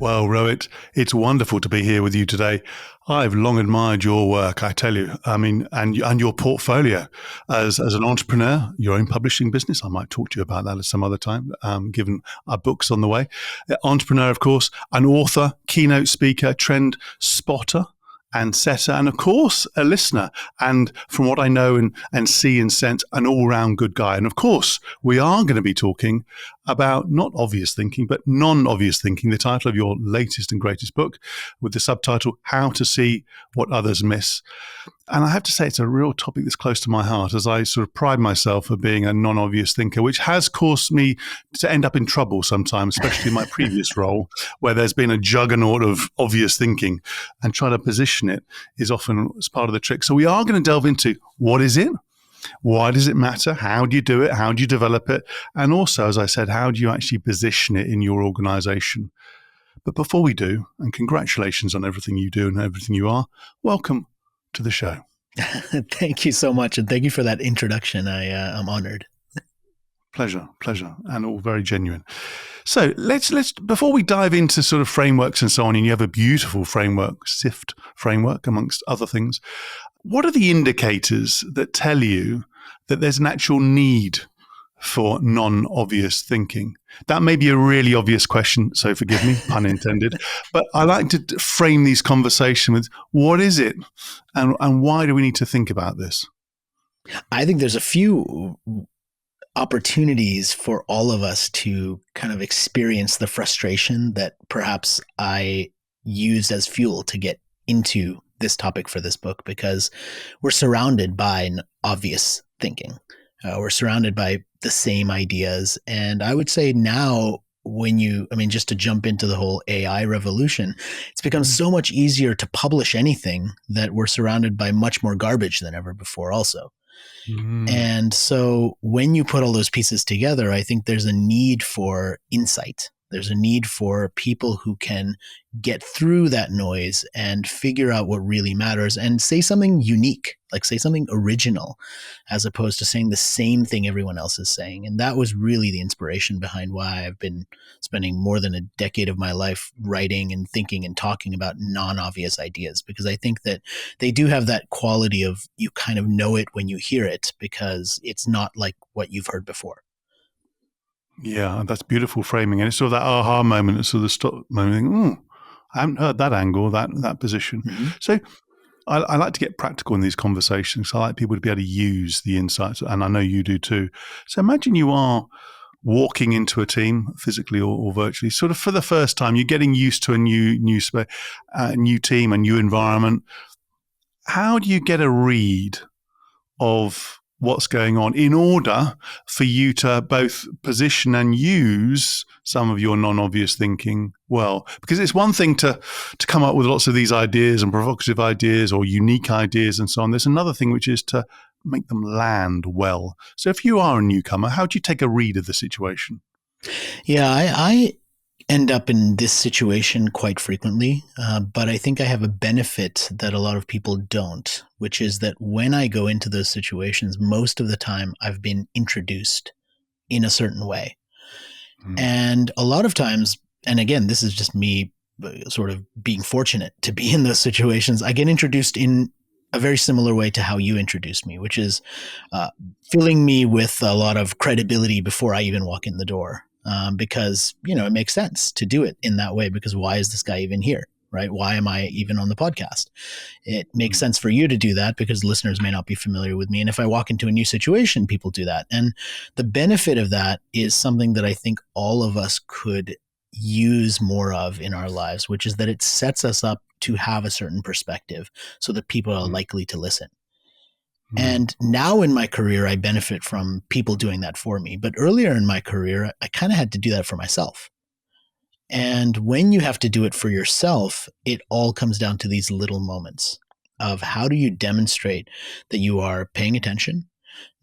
Well, Rohit, it's wonderful to be here with you today. I've long admired your work, I tell you. I mean, and your portfolio as an entrepreneur, your own publishing business. I might talk to you about that at some other time, given our books on the way. Entrepreneur, of course, an author, keynote speaker, trend spotter, and setter, and of course, a listener. And from what I know and see and sense, an all-round good guy. And of course, we are going to be talking about not obvious thinking, but non-obvious thinking, the title of your latest and greatest book, with the subtitle, How to See What Others Miss. And I have to say, it's a real topic that's close to my heart, as I sort of pride myself of being a non-obvious thinker, which has caused me to end up in trouble sometimes, especially in my previous role, where there's been a juggernaut of obvious thinking, and trying to position it is often as part of the trick. So we are going to delve into what is it? Why does it matter? How do you do it? How do you develop it? And also, as I said, how do you actually position it in your organization? But before we do, and congratulations on everything you do and everything you are, welcome to the show. Thank you so much. And thank you for that introduction. I'm honored. Pleasure, and all very genuine. So let's before we dive into sort of frameworks and so on, and you have a beautiful framework, SIFT framework, amongst other things. What are the indicators that tell you that there's an actual need for non-obvious thinking? That may be a really obvious question, so forgive me, pun intended. But I like to frame these conversations with what is it, and why do we need to think about this? I think there's a few opportunities for all of us to kind of experience the frustration that perhaps I used as fuel to get into this topic for this book, because we're surrounded by obvious thinking. We're surrounded by the same ideas. And I would say now, just to jump into the whole AI revolution, it's become so much easier to publish anything that we're surrounded by much more garbage than ever before also. And so when you put all those pieces together, I think there's a need for insight. There's a need for people who can get through that noise and figure out what really matters and say something unique, like say something original, as opposed to saying the same thing everyone else is saying. And that was really the inspiration behind why I've been spending more than a decade of my life writing and thinking and talking about non-obvious ideas, because I think that they do have that quality of you kind of know it when you hear it, because it's not like what you've heard before. Yeah, that's beautiful framing. And it's sort of that aha moment, it's sort of the stop moment, I haven't heard that angle, that position. Mm-hmm. So I like to get practical in these conversations. I like people to be able to use the insights, and I know you do too. So imagine you are walking into a team, physically or virtually, sort of for the first time. You're getting used to a new team, a new environment. How do you get a read of what's going on in order for you to both position and use some of your non-obvious thinking well? Because it's one thing to come up with lots of these ideas and provocative ideas or unique ideas and so on. There's another thing, which is to make them land well. So if you are a newcomer, how do you take a read of the situation? Yeah, I end up in this situation quite frequently, but I think I have a benefit that a lot of people don't, which is that when I go into those situations, most of the time I've been introduced in a certain way. And a lot of times, and again, this is just me sort of being fortunate to be in those situations, I get introduced in a very similar way to how you introduced me, which is filling me with a lot of credibility before I even walk in the door. Because, it makes sense to do it in that way, because why is this guy even here, right? Why am I even on the podcast? It makes sense for you to do that because listeners may not be familiar with me. And if I walk into a new situation, people do that. And the benefit of that is something that I think all of us could use more of in our lives, which is that it sets us up to have a certain perspective so that people are likely to listen. And now in my career, I benefit from people doing that for me. But earlier in my career, I kind of had to do that for myself. And when you have to do it for yourself, it all comes down to these little moments of how do you demonstrate that you are paying attention,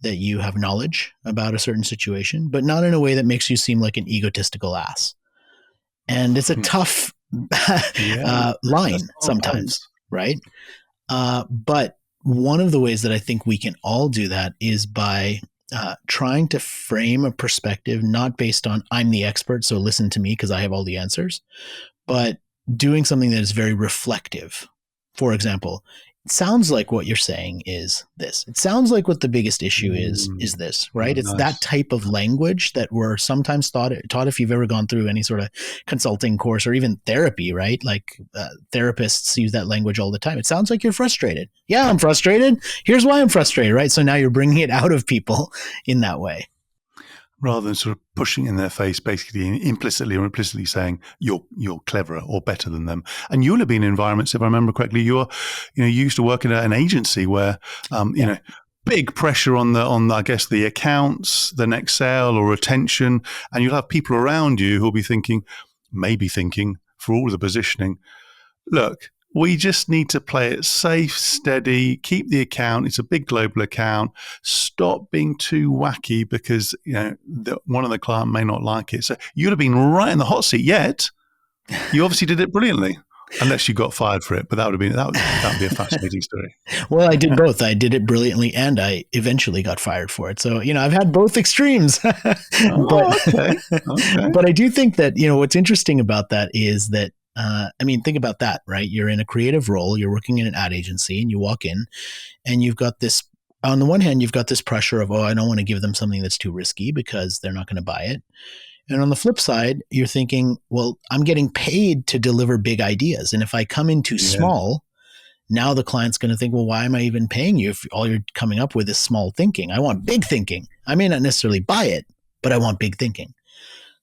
that you have knowledge about a certain situation, but not in a way that makes you seem like an egotistical ass. And it's a tough line sometimes, right? But one of the ways that I think we can all do that is by trying to frame a perspective not based on I'm the expert, so listen to me because I have all the answers, but doing something that is very reflective. For example, it sounds like what you're saying is this. It sounds like what the biggest issue is Mm, this, right? It's that nice. type of language that we're sometimes taught if you've ever gone through any sort of consulting course or even therapy, right? Like therapists use that language all the time. It sounds like you're frustrated. Yeah, I'm frustrated. Here's why I'm frustrated, right? So now you're bringing it out of people in that way. Rather than sort of pushing in their face, basically implicitly or implicitly saying you're cleverer or better than them. And you'll have been in environments, if I remember correctly, you used to work in an agency where Yeah. big pressure on I guess the accounts, the next sale or retention, and you'll have people around you who'll be maybe thinking for all the positioning, look, we just need to play it safe, steady, keep the account. It's a big global account. Stop being too wacky because one of the client may not like it. So you'd have been right in the hot seat. Yet you obviously did it brilliantly, unless you got fired for it. But that would be a fascinating story. Well, I did both. I did it brilliantly and I eventually got fired for it. So, I've had both extremes. but Oh, okay, okay. but I do think that, what's interesting about that is that think about that, right? You're in a creative role, you're working in an ad agency and you walk in and you've got this on the one hand, you've got this pressure of, oh, I don't want to give them something that's too risky because they're not going to buy it. And on the flip side, you're thinking, well, I'm getting paid to deliver big ideas. And if I come in too Yeah. small, now the client's going to think, well, why am I even paying you if all you're coming up with is small thinking? I want big thinking. I may not necessarily buy it, but I want big thinking.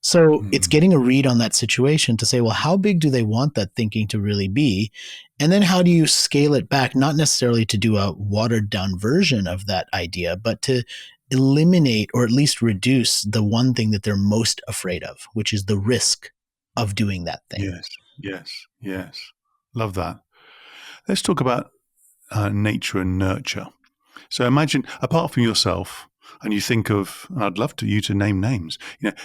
So it's Mm, getting a read on that situation to say, well, how big do they want that thinking to really be? And then how do you scale it back, not necessarily to do a watered down version of that idea, but to eliminate or at least reduce the one thing that they're most afraid of, which is the risk of doing that thing. yes, yes, yes. Love that. Let's talk about nature and nurture. So imagine, apart from yourself, and you think of, and I'd love you to name names.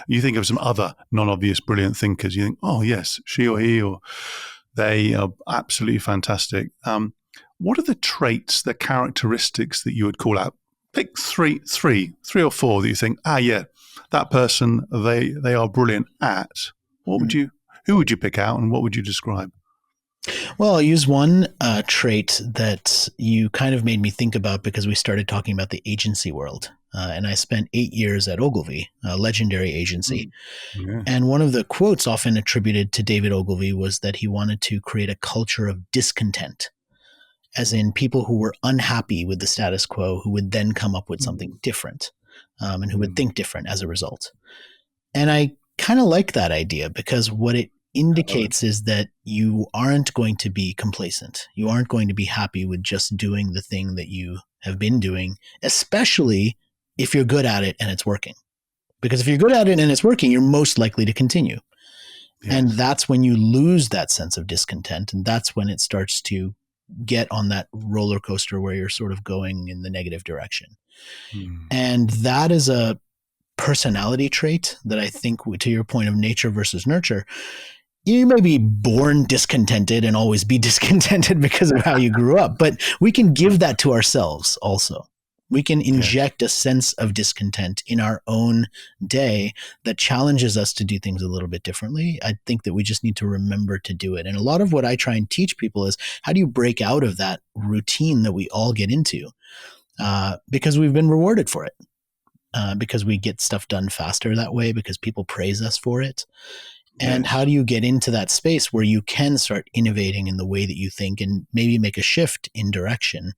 You think of some other non-obvious, brilliant thinkers. You think, oh yes, she or he or they are absolutely fantastic. What are the traits, the characteristics that you would call out? Pick three or four that you think, yeah, that person they are brilliant at. What would you? Who would you pick out, and what would you describe? Well, I'll use one trait that you kind of made me think about because we started talking about the agency world. And I spent 8 years at Ogilvy, a legendary agency. Mm. Yes. And one of the quotes often attributed to David Ogilvy was that he wanted to create a culture of discontent, as in people who were unhappy with the status quo, who would then come up with something Mm. different and who would Mm. think different as a result. And I kind of like that idea because what it I love it. indicates is that you aren't going to be complacent. You aren't going to be happy with just doing the thing that you have been doing, especially if you're good at it and it's working. Because if you're good at it and it's working, you're most likely to continue. And Yes. that's when you lose that sense of discontent. And that's when it starts to get on that roller coaster where you're sort of going in the negative direction. Mm. And that is a personality trait that I think, to your point of nature versus nurture, you may be born discontented and always be discontented because of how you grew up, but we can give that to ourselves also. We can Yes. inject a sense of discontent in our own day that challenges us to do things a little bit differently. I think that we just need to remember to do it. And a lot of what I try and teach people is how do you break out of that routine that we all get into because we've been rewarded for it. Because we get stuff done faster that way, because people praise us for it. And how Yes. do you get into that space where you can start innovating in the way that you think and maybe make a shift in direction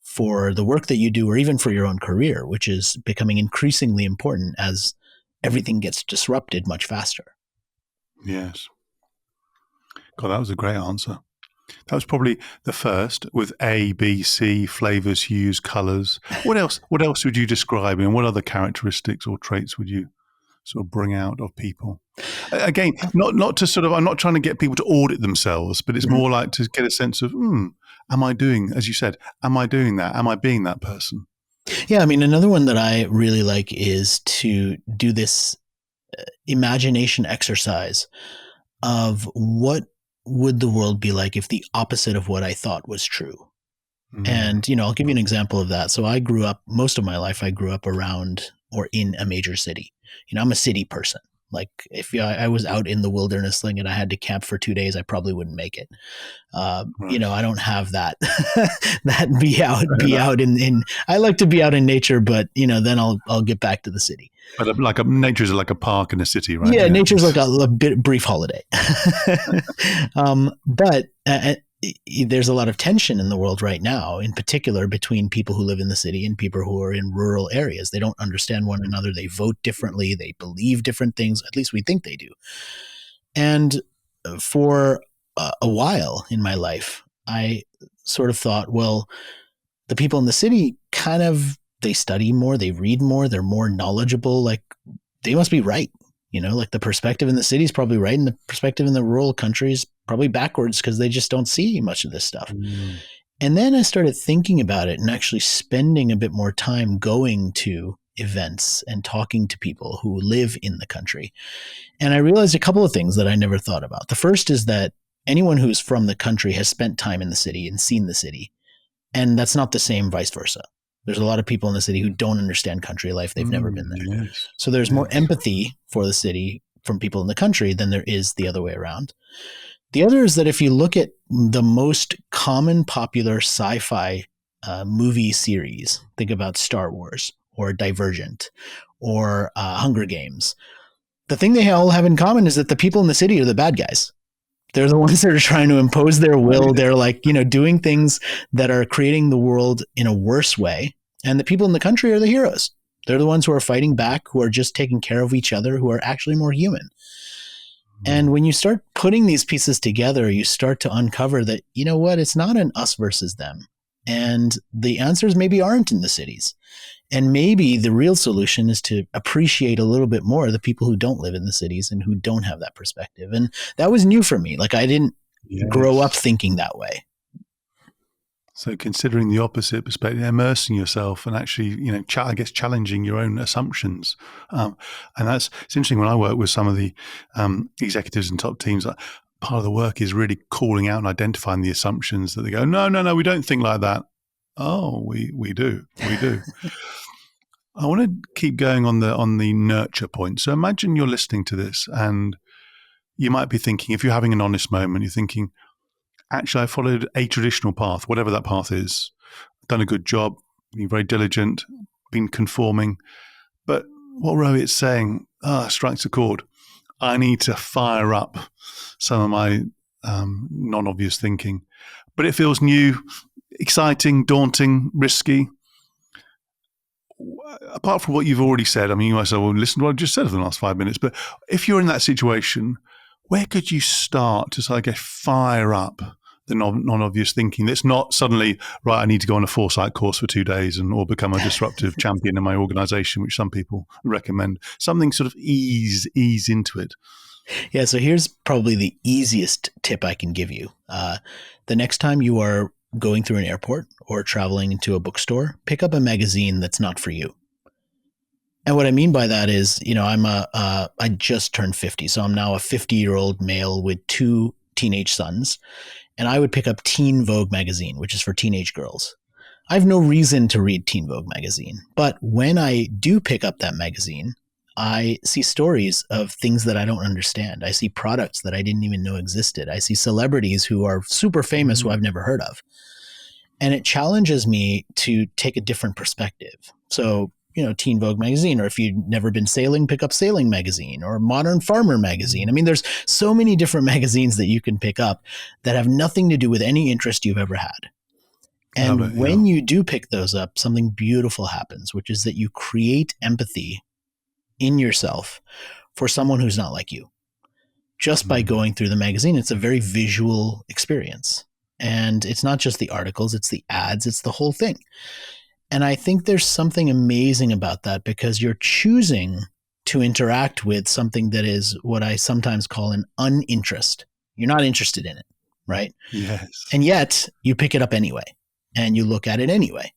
for the work that you do or even for your own career, which is becoming increasingly important as everything gets disrupted much faster. Yes. God, that was a great answer. That was probably the first with A, B, C, flavors, hues, colors. What else? What else would you describe? And what other characteristics or traits would you sort of bring out of people? Again, not to sort of. I'm not trying to get people to audit themselves, but it's Mhm. more like to get a sense of, am I doing, as you said, am I doing that? Am I being that person? Yeah, another one that I really like is to do this imagination exercise of what would the world be like if the opposite of what I thought was true. Mm. And, I'll give you an example of that. So I grew up, most of my life, I grew up around or in a major city. I'm a city person. Like if I was out in the wilderness and I had to camp for 2 days, I probably wouldn't make it. Right. I don't have that, that Fair be enough. out I like to be out in nature, but then I'll get back to the city. But nature is like a park in a city, right? Yeah. Yeah. Nature's like a bit brief holiday. But there's a lot of tension in the world right now, in particular between people who live in the city and people who are in rural areas. They don't understand one another. They vote differently. They believe different things. At least we think they do. And for a while in my life, I sort of thought, well, the people in the city they study more, they read more, they're more knowledgeable. Like they must be right. Like the perspective in the city is probably right, and the perspective in the rural country is probably backwards because they just don't see much of this stuff. Mm. And then I started thinking about it and actually spending a bit more time going to events and talking to people who live in the country. And I realized a couple of things that I never thought about. The first is that anyone who's from the country has spent time in the city and seen the city. And that's not the same vice versa. There's a lot of people in the city who don't understand country life. They've never been there. Yes. So there's more Yes. empathy for the city from people in the country than there is the other way around. The other is that if you look at the most common popular sci-fi movie series, think about Star Wars or Divergent or Hunger Games, the thing they all have in common is that the people in the city are the bad guys. They're the ones that are trying to impose their Oh, will. yeah. They're like, doing things that are creating the world in a worse way. And the people in the country are the heroes. They're the ones who are fighting back, who are just taking care of each other, who are actually more human. And when you start putting these pieces together, you start to uncover that, it's not an us versus them. And the answers maybe aren't in the cities. And maybe the real solution is to appreciate a little bit more the people who don't live in the cities and who don't have that perspective. And that was new for me. Like I didn't grow up Yes. thinking that way. So considering the opposite perspective, immersing yourself and actually, I guess challenging your own assumptions. And it's interesting when I work with some of the executives and top teams, part of the work is really calling out and identifying the assumptions that they go, no, we don't think like that. Oh, we do. We do. I want to keep going on the nurture point. So imagine you're listening to this and you might be thinking, if you're having an honest moment, you're thinking, actually, I followed a traditional path, whatever that path is, done a good job, been very diligent, been conforming. But what Rohit's saying strikes a chord. I need to fire up some of my non-obvious thinking. But it feels new, exciting, daunting, risky. Apart from what you've already said, I mean, you might say, well, listen to what I just said for the last 5 minutes. But if you're in that situation, where could you start to, I guess, fire up the non-obvious thinking that's not suddenly, right, I need to go on a foresight course for 2 days or become a disruptive champion in my organization, which some people recommend. Something sort of ease into it. Yeah, so here's probably the easiest tip I can give you. The next time you are going through an airport or traveling into a bookstore, pick up a magazine that's not for you. And what I mean by that is, I just turned 50. So I'm now a 50-year-old male with 2 teenage sons. And I would pick up Teen Vogue magazine, which is for teenage girls. I have no reason to read Teen Vogue magazine. But when I do pick up that magazine, I see stories of things that I don't understand. I see products that I didn't even know existed. I see celebrities who are super famous who I've never heard of. And it challenges me to take a different perspective. So, Teen Vogue magazine, or if you've never been sailing, pick up Sailing magazine or Modern Farmer magazine. I mean, there's so many different magazines that you can pick up that have nothing to do with any interest you've ever had. And when you do pick those up, something beautiful happens, which is that you create empathy in yourself for someone who's not like you. Just by going through the magazine, it's a very visual experience. And it's not just the articles, it's the ads, it's the whole thing. And I think there's something amazing about that because you're choosing to interact with something that is what I sometimes call an uninterest. You're not interested in it, right? Yes. And yet you pick it up anyway and you look at it anyway.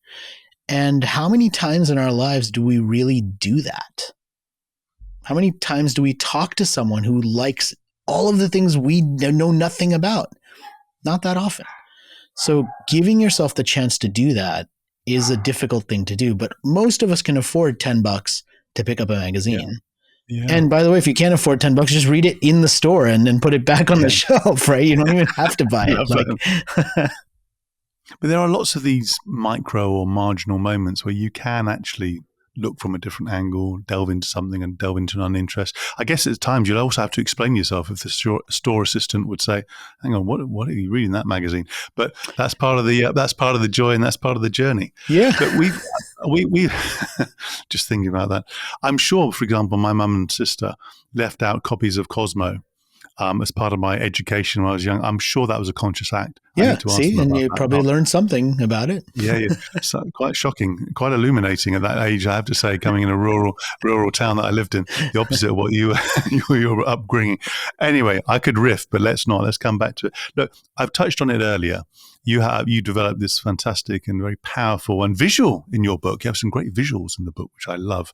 And how many times in our lives do we really do that? How many times do we talk to someone who likes all of the things we know nothing about? Not that often. So giving yourself the chance to do that is a difficult thing to do, but most of us can afford $10 to pick up a magazine. Yeah. And by the way, if you can't afford $10, just read it in the store and then put it back on the Yeah. shelf, right? You don't even have to buy it. Love Like, that. But there are lots of these micro or marginal moments where you can actually look from a different angle, delve into something and delve into an uninterest. I guess at times you'll also have to explain yourself if the store assistant would say, hang on, what are you reading that magazine? But that's part of the joy and that's part of the journey. yeah, But we just thinking about that. I'm sure, for example, my mum and sister left out copies of Cosmo as part of my education when I was young. I'm sure that was a conscious act. I yeah. need to ask See, them and about you that. probably learned something about it. Yeah, yeah. So quite shocking, quite illuminating at that age, I have to say, coming in a rural town that I lived in, the opposite of what your upbringing. Anyway, I could riff, but let's not. Let's come back to it. Look, I've touched on it earlier. You developed this fantastic and very powerful and visual in your book. You have some great visuals in the book, which I love,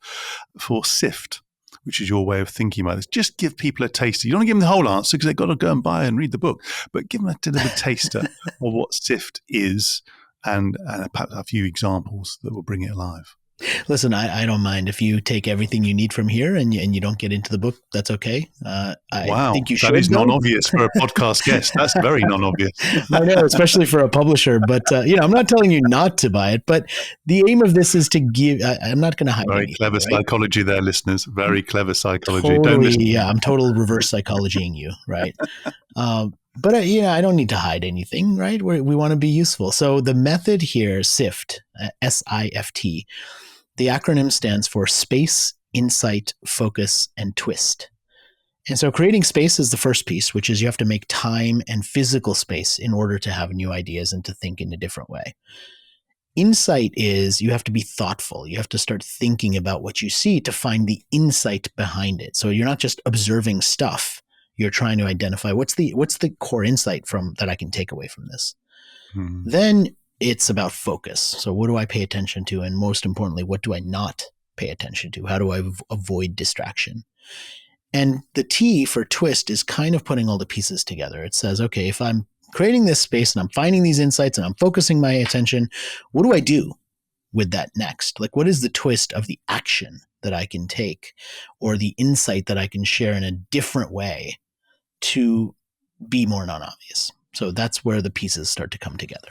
for SIFT, which is your way of thinking about this. Just give people a taster. You don't give them the whole answer because they've got to go and buy and read the book, but give them a little taster of what SIFT is and perhaps a few examples that will bring it alive. Listen, I don't mind if you take everything you need from here and you don't get into the book. That's okay. I Wow, think you that should, is though. non-obvious for a podcast guest. That's very non-obvious. I know, especially for a publisher. But I'm not telling you not to buy it. But the aim of this is to give. I'm not going to hide Very anything, clever right? psychology there, listeners. Very clever psychology. Don't Totally. listen to Yeah, me. I'm total reverse psychologying you, right? But I don't need to hide anything, right? We want to be useful. So the method here, SIFT, SIFT, the acronym stands for Space, Insight, Focus, and Twist. And so creating space is the first piece, which is you have to make time and physical space in order to have new ideas and to think in a different way. Insight is you have to be thoughtful. You have to start thinking about what you see to find the insight behind it. So you're not just observing stuff. You're trying to identify what's the core insight from that I can take away from this. Hmm. Then it's about focus. So what do I pay attention to? And most importantly, what do I not pay attention to? How do I avoid distraction? And the T for twist is kind of putting all the pieces together. It says, okay, if I'm creating this space and I'm finding these insights and I'm focusing my attention, what do I do with that next? Like, what is the twist of the action that I can take or the insight that I can share in a different way to be more non-obvious? So that's where the pieces start to come together.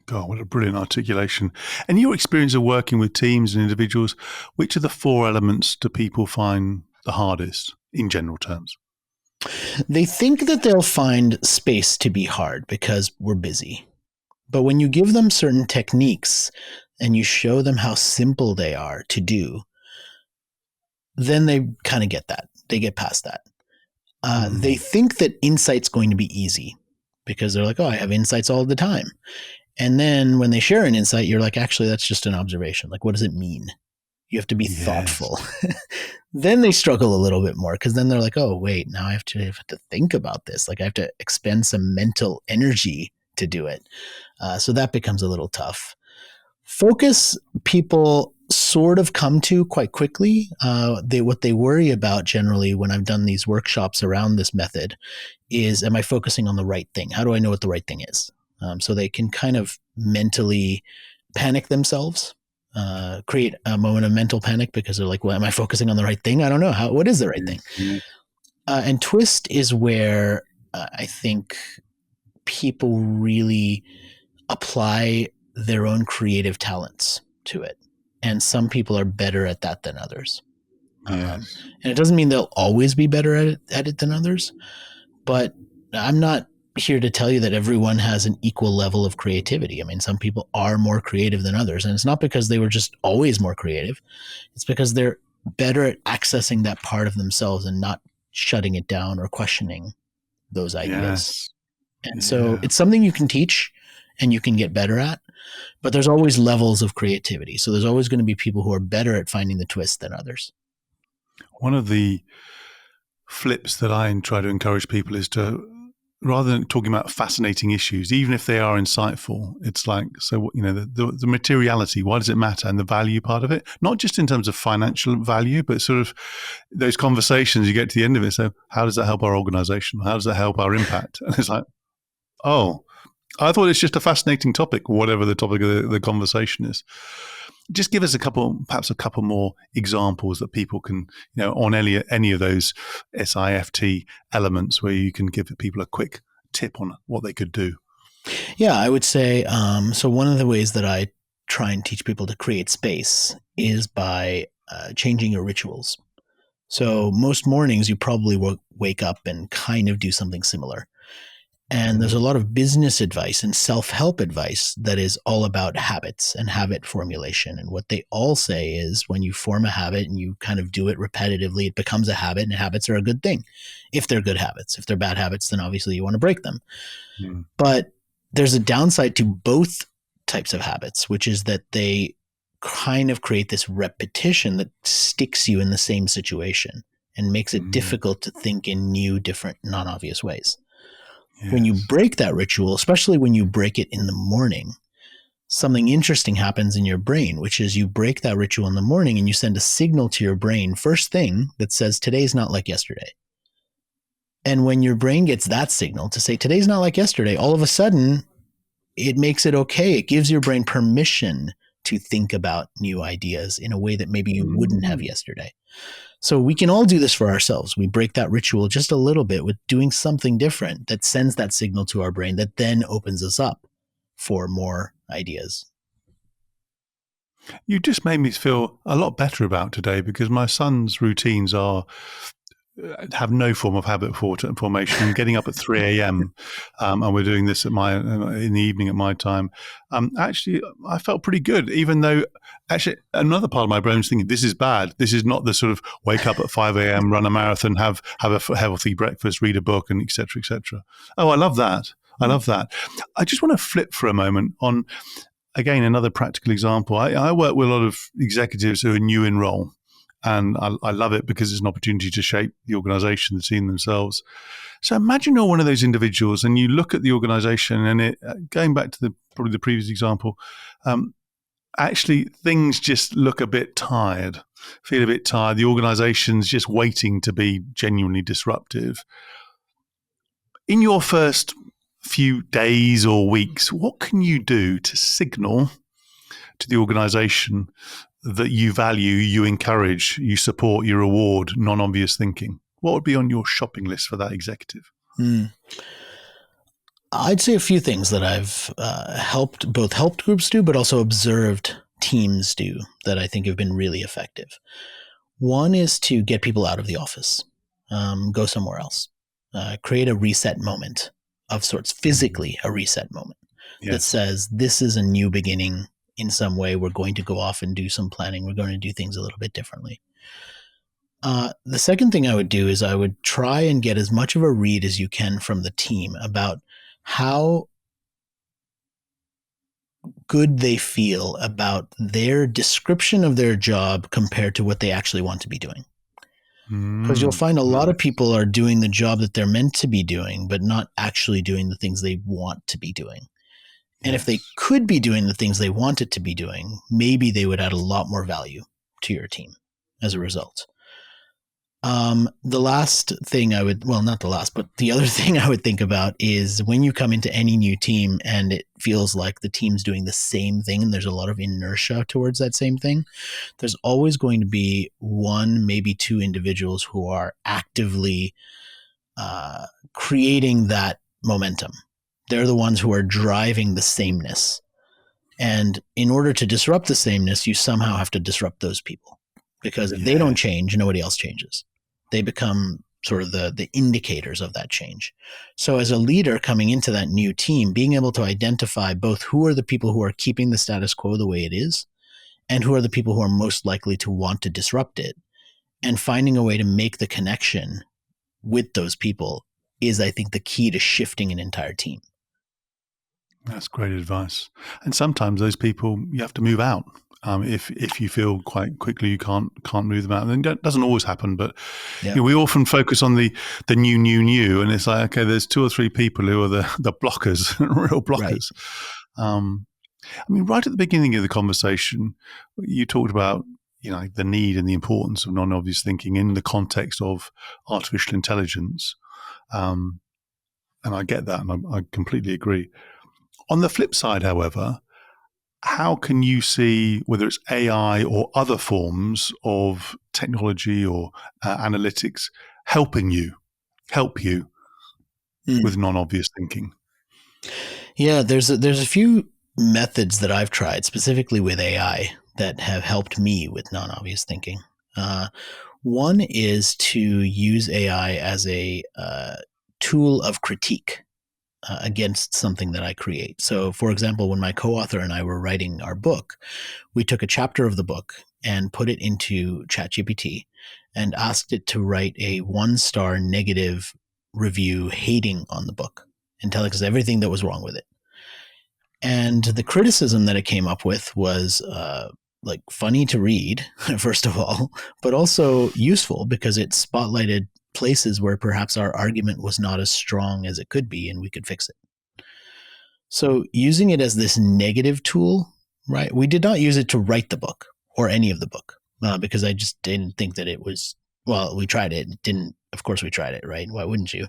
God, what a brilliant articulation. And your experience of working with teams and individuals, which of the four elements do people find the hardest in general terms? They think that they'll find space to be hard because we're busy. But when you give them certain techniques and you show them how simple they are to do, then they kind of get that. They get past that. They think that insight's going to be easy because they're like, oh, I have insights all the time. And then when they share an insight, you're like, actually, that's just an observation. Like, what does it mean? You have to be thoughtful. Then they struggle a little bit more because then they're like, oh, wait, now I have to think about this. Like I have to expend some mental energy to do it. So that becomes a little tough. Focus, people sort of come to quite quickly. What they worry about generally when I've done these workshops around this method is, am I focusing on the right thing? How do I know what the right thing is? So they can kind of mentally panic themselves, create a moment of mental panic because they're like, well, am I focusing on the right thing? I don't know. What is the right thing? And twist is where I think people really apply their own creative talents to it. And some people are better at that than others. Yes. And it doesn't mean they'll always be better at it than others, but I'm not here to tell you that everyone has an equal level of creativity. I mean, some people are more creative than others, and it's not because they were just always more creative. It's because they're better at accessing that part of themselves and not shutting it down or questioning those ideas. Yes. And so it's something you can teach and you can get better at, but there's always levels of creativity. So there's always going to be people who are better at finding the twist than others. One of the flips that I try to encourage people is to, rather than talking about fascinating issues, even if they are insightful, it's like, so, the materiality, why does it matter? And the value part of it, not just in terms of financial value, but sort of those conversations you get to the end of it. So how does that help our organization? How does that help our impact? And it's like, oh, I thought it's just a fascinating topic, whatever the topic of the conversation is. just give us perhaps a couple more examples that people can, on any of those SIFT elements where you can give people a quick tip on what they could do. Yeah, I would say so. One of the ways that I try and teach people to create space is by changing your rituals. So most mornings you probably wake up and kind of do something similar. And there's a lot of business advice and self-help advice that is all about habits and habit formulation. And what they all say is when you form a habit and you kind of do it repetitively, it becomes a habit, and habits are a good thing. If they're good habits. If they're bad habits, then obviously you want to break them. Mm. But there's a downside to both types of habits, which is that they kind of create this repetition that sticks you in the same situation and makes it difficult to think in new, different, non-obvious ways. Yes. When you break that ritual, especially when you break it in the morning, something interesting happens in your brain, which is you break that ritual in the morning and you send a signal to your brain first thing that says, today's not like yesterday. And when your brain gets that signal to say, today's not like yesterday, all of a sudden it makes it okay. It gives your brain permission to think about new ideas in a way that maybe you wouldn't have yesterday. So we can all do this for ourselves. We break that ritual just a little bit with doing something different that sends that signal to our brain that then opens us up for more ideas. You just made me feel a lot better about today, because my son's routines have no form of habit formation. I'm getting up at 3 a.m. And we're doing this in the evening at my time. Actually, I felt pretty good, even though actually another part of my brain was thinking, this is bad. This is not the sort of wake up at 5 a.m., run a marathon, have a healthy breakfast, read a book, and et cetera, et cetera. Oh, I love that. I love that. I just want to flip for a moment on, again, another practical example. I work with a lot of executives who are new in role. And I love it because it's an opportunity to shape the organization, the team themselves. So imagine you're one of those individuals and you look at the organization and going back to probably the previous example, actually things just look a bit tired, feel a bit tired. The organization's just waiting to be genuinely disruptive. In your first few days or weeks, what can you do to signal to the organization that you value, you encourage, you support, you reward non-obvious thinking? What would be on your shopping list for that executive? I'd say a few things that I've helped groups do, but also observed teams do that I think have been really effective. One is to get people out of the office, go somewhere else, create a reset moment of sorts, physically a reset moment that says, this is a new beginning. In some way, we're going to go off and do some planning. We're going to do things a little bit differently. The second thing I would do is I would try and get as much of a read as you can from the team about how good they feel about their description of their job compared to what they actually want to be doing. Because you'll find a lot of people are doing the job that they're meant to be doing, but not actually doing the things they want to be doing. And if they could be doing the things they wanted to be doing, maybe they would add a lot more value to your team as a result. The last thing not the last, but the other thing I would think about is when you come into any new team and it feels like the team's doing the same thing and there's a lot of inertia towards that same thing, there's always going to be one, maybe two individuals who are actively creating that momentum. They're the ones who are driving the sameness. And in order to disrupt the sameness, you somehow have to disrupt those people. Because if they don't change, nobody else changes. They become sort of the indicators of that change. So as a leader coming into that new team, being able to identify both who are the people who are keeping the status quo the way it is, and who are the people who are most likely to want to disrupt it, and finding a way to make the connection with those people is, I think, the key to shifting an entire team. That's great advice. And sometimes those people, you have to move out. If you feel quite quickly you can't move them out. And it doesn't always happen, but we often focus on the new, and it's like, okay, there's two or three people who are the blockers, real blockers. Right. Right at the beginning of the conversation, you talked about the need and the importance of non-obvious thinking in the context of artificial intelligence, and I get that, and I completely agree. On the flip side, however, how can you see whether it's AI or other forms of technology or analytics help you Mm. with non-obvious thinking? Yeah, there's a few methods that I've tried specifically with AI that have helped me with non-obvious thinking. Uh, One is to use AI as a tool of critique against something that I create. So, for example, when my co-author and I were writing our book, we took a chapter of the book and put it into ChatGPT and asked it to write a 1-star negative review hating on the book and telling us everything that was wrong with it. And the criticism that it came up with was like funny to read, first of all, but also useful because it spotlighted places where perhaps our argument was not as strong as it could be and we could fix it. So using it as this negative tool, right? We did not use it to write the book or any of the book because I just didn't think that it was, well, we tried it. It didn't, of course we tried it, right? Why wouldn't you?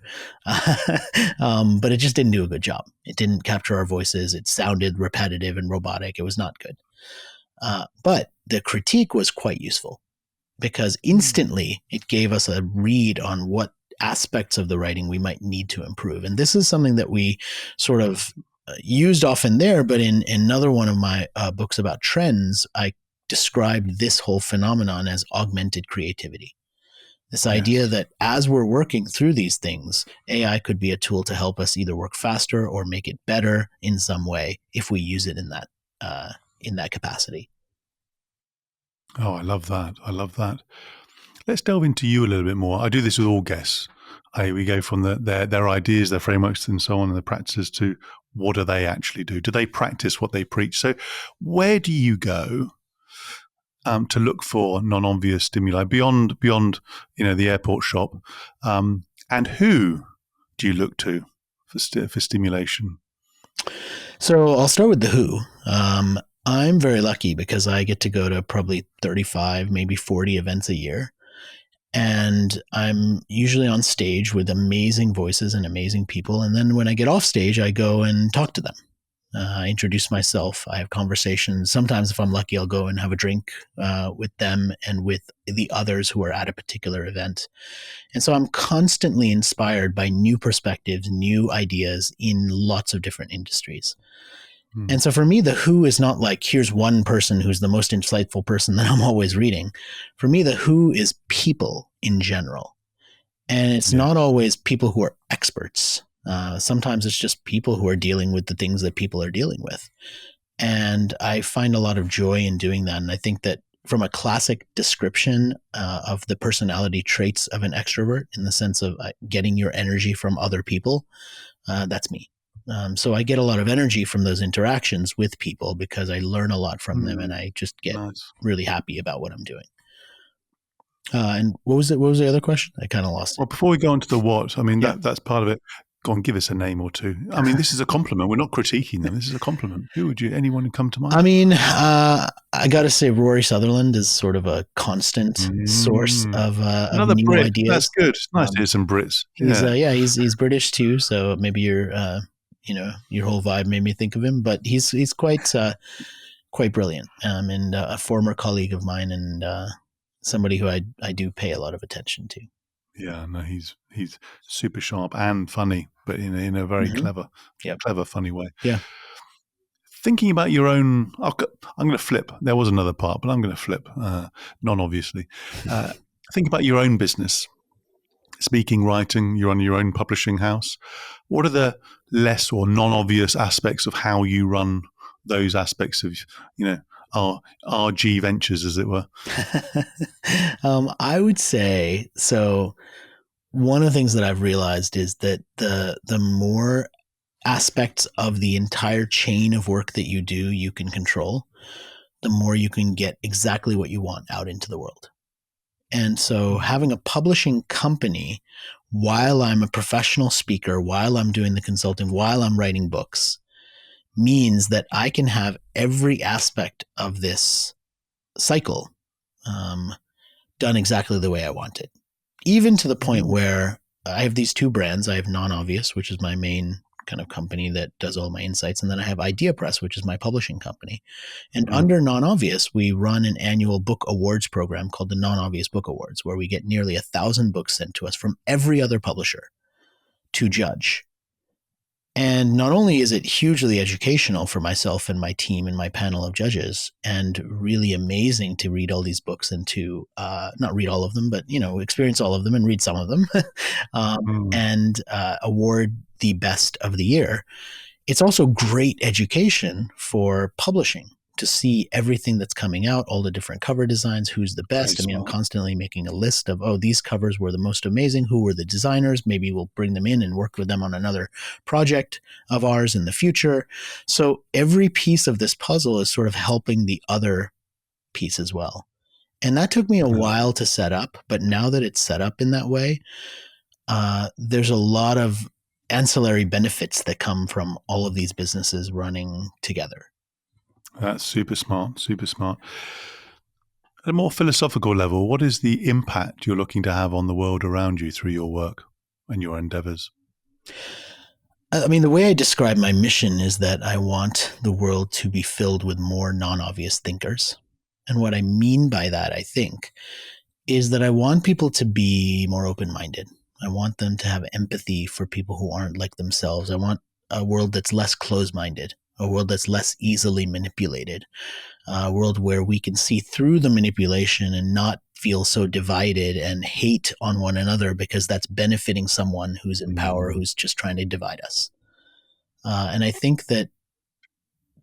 But it just didn't do a good job. It didn't capture our voices. It sounded repetitive and robotic. It was not good. But the critique was quite useful because instantly it gave us a read on what aspects of the writing we might need to improve. And this is something that we sort of used often there, but in another one of my books about trends, I described this whole phenomenon as augmented creativity. This idea Yes. that as we're working through these things, AI could be a tool to help us either work faster or make it better in some way if we use it in that capacity. Oh, I love that. I love that. Let's delve into you a little bit more. I do this with all guests. We go from their ideas, their frameworks, and so on, and the practices to what do they actually do? Do they practice what they preach? So, where do you go to look for non-obvious stimuli beyond the airport shop, and who do you look to for stimulation? So I'll start with the who. I'm very lucky because I get to go to probably 35, maybe 40 events a year. And I'm usually on stage with amazing voices and amazing people. And then when I get off stage, I go and talk to them. I introduce myself. I have conversations. Sometimes, if I'm lucky, I'll go and have a drink with them and with the others who are at a particular event. And so I'm constantly inspired by new perspectives, new ideas in lots of different industries. Hmm. And so for me, the who is not like, here's one person who's the most insightful person that I'm always reading. For me, the who is people in general. And it's not Yes. always people who are experts. Sometimes it's just people who are dealing with the things that people are dealing with. And I find a lot of joy in doing that. And I think that from a classic description of the personality traits of an extrovert, in the sense of getting your energy from other people, that's me. So I get a lot of energy from those interactions with people because I learn a lot from them, and Hmm. I just get Nice. really happy about what I'm doing. And what was it? What was the other question? I kind of lost it. Well, before we go on to the what, I mean Yeah. that's part of it. Go on, give us a name or two. I mean, this is a compliment. We're not critiquing them. This is a compliment. Who would you? Anyone who come to I mind? mean, I got to say, Rory Sutherland is sort of a constant source Mm. of Another new Brit. That's ideas. good. It's nice to Um, hear some Brits. he's Yeah. yeah, he's British too, so maybe your whole vibe made me think of him. But he's quite brilliant, and a former colleague of mine, and somebody who I do pay a lot of attention to. Yeah, no, he's super sharp and funny, but in a very Hmm. clever, Yep. funny way. Yeah. Thinking about your own, I'm going to flip. There was another part, but I'm going to flip, non-obviously. Uh, think about your own business, speaking, writing. You're on your own publishing house. What are the less or non-obvious aspects of how you run those aspects of, you know, our RG ventures, as it were? I would say so. One of the things that I've realized is that the more aspects of the entire chain of work that you do you can control, the more you can get exactly what you want out into the world. And so having a publishing company while I'm a professional speaker, while I'm doing the consulting, while I'm writing books, means that I can have every aspect of this cycle um, done exactly the way I want it. Even to the point Mm. where I have these two brands. I have Non Obvious, which is my main kind of company that does all my insights. And then I have Idea Press, which is my publishing company. And Mm. under Non-Obvious, we run an annual book awards program called the Non-Obvious Book Awards, where we get nearly 1,000 books sent to us from every other publisher to judge. And not only is it hugely educational for myself and my team and my panel of judges, and really amazing to read all these books and to not read all of them, but experience all of them and read some of them, Mm. and award the best of the year. It's also great education for publishing to see everything that's coming out, all the different cover designs, who's the Very best. I mean, I'm smart. constantly making a list of, these covers were the most amazing. Who were the designers? Maybe we'll bring them in and work with them on another project of ours in the future. So every piece of this puzzle is sort of helping the other piece as well. And that took me a Yeah. while to set up, but now that it's set up in that way, there's a lot of ancillary benefits that come from all of these businesses running together. That's super smart, super smart. At a more philosophical level, what is the impact you're looking to have on the world around you through your work and your endeavors? I mean, the way I describe my mission is that I want the world to be filled with more non-obvious thinkers. And what I mean by that, I think, is that I want people to be more open-minded. I want them to have empathy for people who aren't like themselves. I want a world that's less closed-minded, a world that's less easily manipulated, a world where we can see through the manipulation and not feel so divided and hate on one another because that's benefiting someone who's in power, who's just trying to divide us. And I think that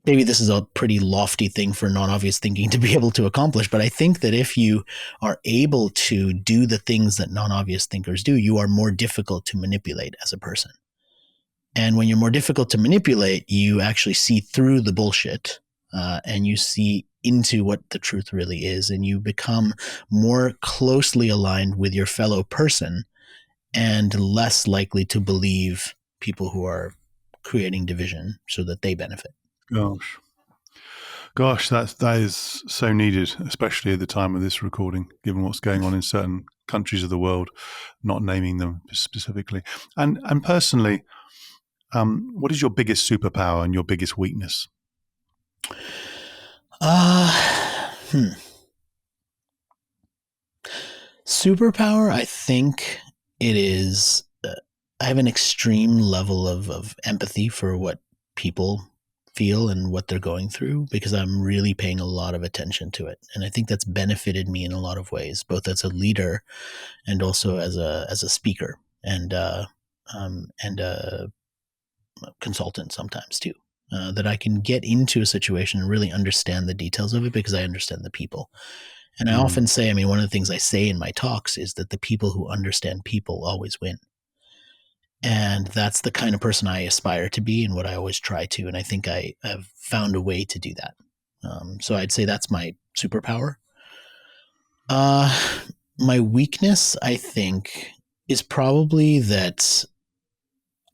maybe this is a pretty lofty thing for non-obvious thinking to be able to accomplish, but I think that if you are able to do the things that non-obvious thinkers do, you are more difficult to manipulate as a person. And when you're more difficult to manipulate, you actually see through the bullshit, and you see into what the truth really is, and you become more closely aligned with your fellow person and less likely to believe people who are creating division so that they benefit. Gosh, that is so needed, especially at the time of this recording, given what's going on in certain countries of the world, not naming them specifically. And personally, what is your biggest superpower and your biggest weakness? Superpower, I think it is. I have an extreme level of empathy for what people feel and what they're going through because I'm really paying a lot of attention to it, and I think that's benefited me in a lot of ways, both as a leader and also as a speaker and a consultant sometimes too. That I can get into a situation and really understand the details of it because I understand the people. And I often say, I mean, one of the things I say in my talks is that the people who understand people always win. And that's the kind of person I aspire to be and what I always try to. And I think I have found a way to do that. So I'd say that's my superpower. My weakness, I think, is probably that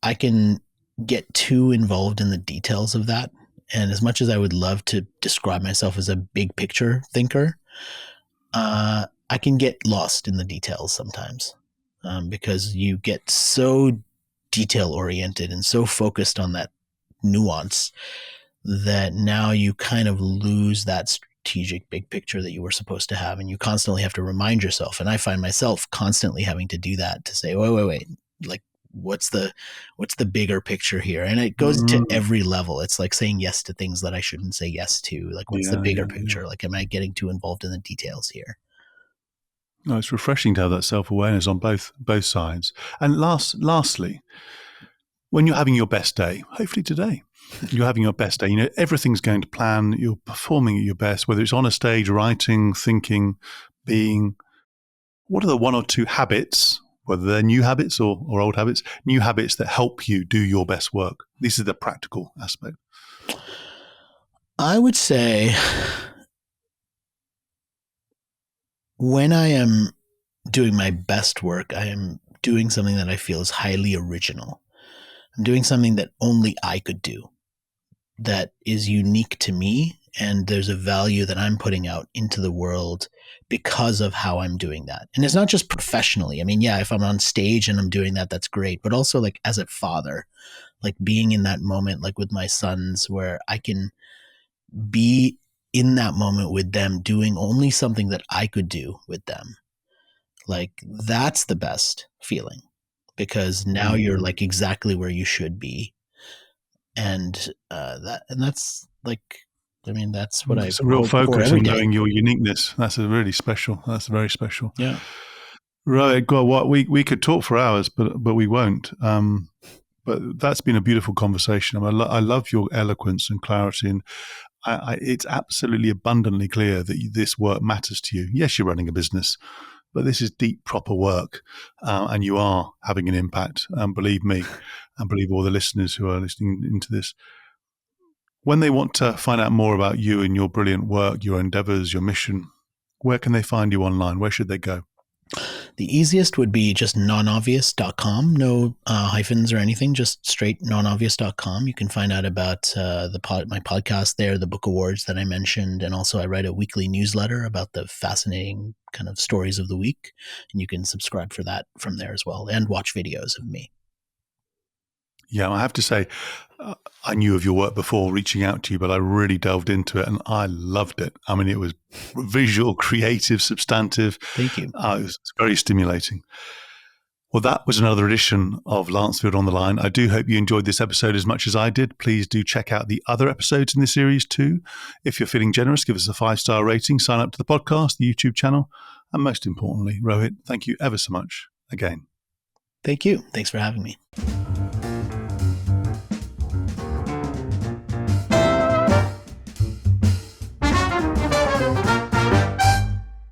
I can get too involved in the details of that. And as much as I would love to describe myself as a big picture thinker, I can get lost in the details sometimes because you get so detail oriented and so focused on that nuance that now you kind of lose that strategic big picture that you were supposed to have, and you constantly have to remind yourself. And I find myself constantly having to do that to say, wait, like what's the bigger picture here? And it goes to every level. It's like saying yes to things that I shouldn't say yes to. Like, what's the bigger picture? Like, am I getting too involved in the details here? No, it's refreshing to have that self-awareness on both sides. And lastly, when you're having your best day, hopefully today, you're having your best day, you know, everything's going to plan, you're performing at your best, whether it's on a stage, writing, thinking, being, what are the one or two habits, whether they're new habits or old habits, new habits that help you do your best work? This is the practical aspect. I would say when I am doing my best work, I am doing something that I feel is highly original. I'm doing something that only I could do, that is unique to me and there's a value that I'm putting out into the world because of how I'm doing that. And it's not just professionally. I mean, yeah, if I'm on stage and I'm doing that, that's great. But also like as a father, like being in that moment, like with my sons, where I can be in that moment with them doing only something that I could do with them. Like that's the best feeling, because now you're like exactly where you should be. And that's like, I mean, that's what I It's a real hope for focus every on day. knowing your uniqueness. That's a really special. That's very special. Yeah. Right. God, what we could talk for hours, but we won't. But that's been a beautiful conversation. I love your eloquence and clarity, and it's absolutely abundantly clear that this work matters to you. Yes, you're running a business, but this is deep, proper work, and you are having an impact. Believe me, and believe all the listeners who are listening into this. When they want to find out more about you and your brilliant work, your endeavors, your mission, where can they find you online? Where should they go? The easiest would be just nonobvious.com. No hyphens or anything, just straight nonobvious.com. You can find out about my podcast there, the book awards that I mentioned. And also I write a weekly newsletter about the fascinating kind of stories of the week. And you can subscribe for that from there as well, and watch videos of me. Yeah, I have to say, I knew of your work before reaching out to you, but I really delved into it and I loved it. I mean, it was visual, creative, substantive. Thank you. It was very stimulating. Well, that was another edition of Lancefield on the Line. I do hope you enjoyed this episode as much as I did. Please do check out the other episodes in the series too. If you're feeling generous, give us a 5-star rating, sign up to the podcast, the YouTube channel, and most importantly, Rohit, thank you ever so much again. Thank you. Thanks for having me.